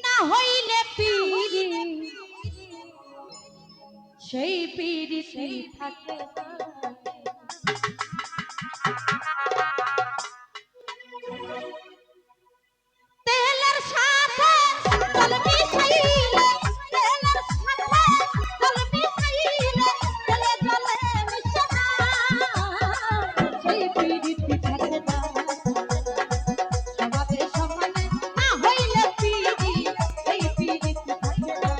না হইলে পিরি সেই পিরিতি থাকে তেলের সাথে জল মিশাইলে তেলের সাথে জল মিশাইলে তেলে জলে মিশে না সেই পিরিতি থাকে না সমাজে সমানে না হইলে পিরি সেই পিরিতি থাকে না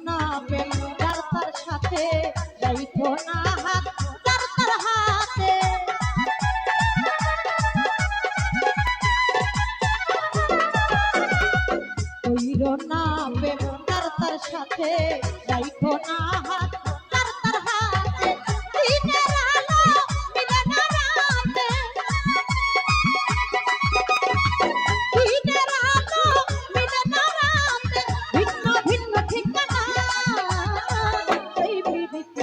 না প্রেম যার তার সাথে যাইতো না হাত যার তার হাতে কইর না প্রেম যার তার সাথে যাইতো না হাত যার তার হাতে দিনের আলো মিলে না রাতে দিনের আলো মিলে না রাতে ভিন্ন ভিন্ন ঠিকানা সেই বিদিত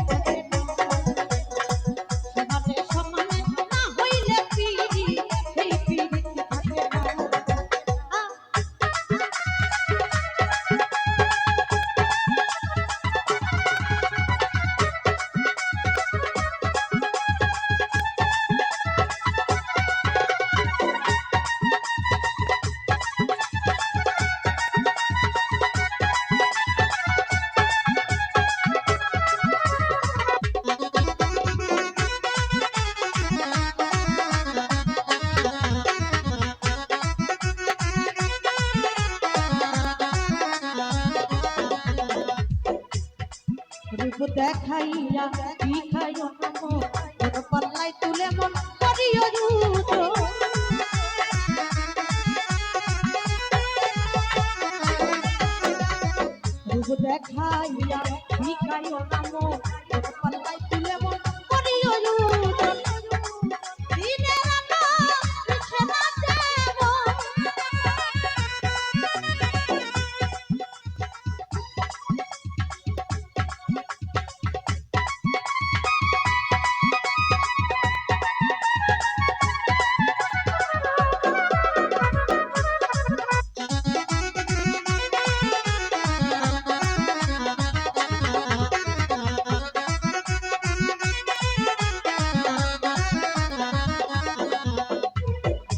সমানে সমানে না হইলে পিরি সেই পিরিতি থাকে না রূপ দেখাইয়া শিখাইও মন পাল্লাই তুলে মন করিও রূপ রূপ দেখাইয়া শিখাইও মন পাল্লাই তুলে মন করিও রূপ দিনের আলো মিশে না দেব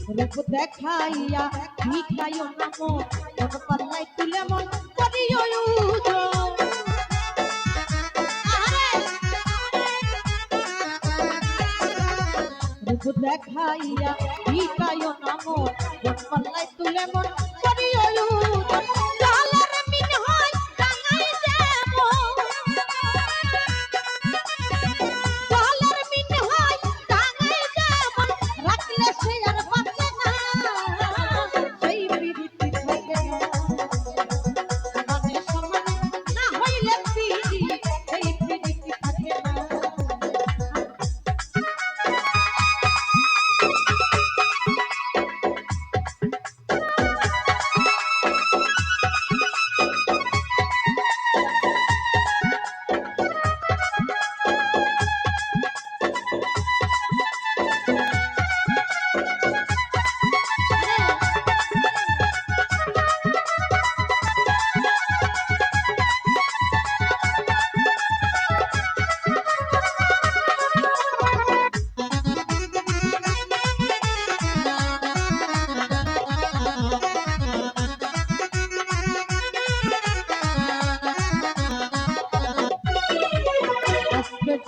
রূপ দেখাইয়া শিখাইও না মন পাল্লাই তুলে মন করিও রূপ দেখাইয়া শিখাইও না মন পাল্লাই তুলে মন করিও লালের মিন হয় টাঙাই দেব লালের মিন হয় টাঙাই দেব রাখলে সে আর বাঁচে না সেই বিরিতি থাকে না সমানে সমানে না হইলে পিরি সেই বিরিতি থাকে না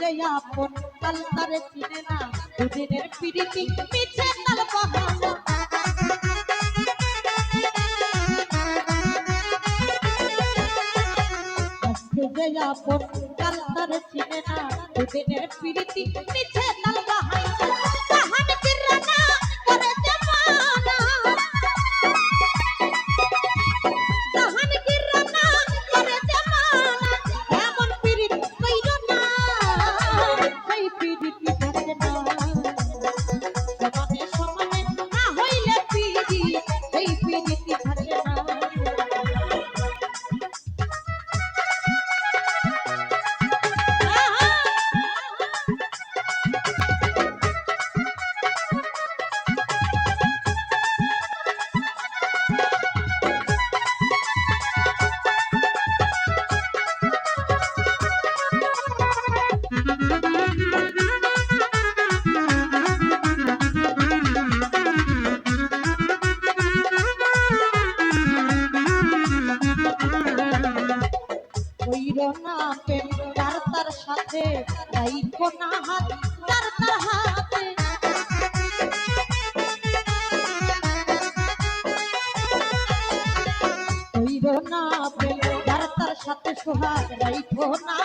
যে আপন কাল তারে চিনে না দুদিনের পিরিতি মিছে তাল বাহানা আজকে যে আপন কাল তারে চিনে না দুদিনের পিরিতি মিছে তাল বাহানা না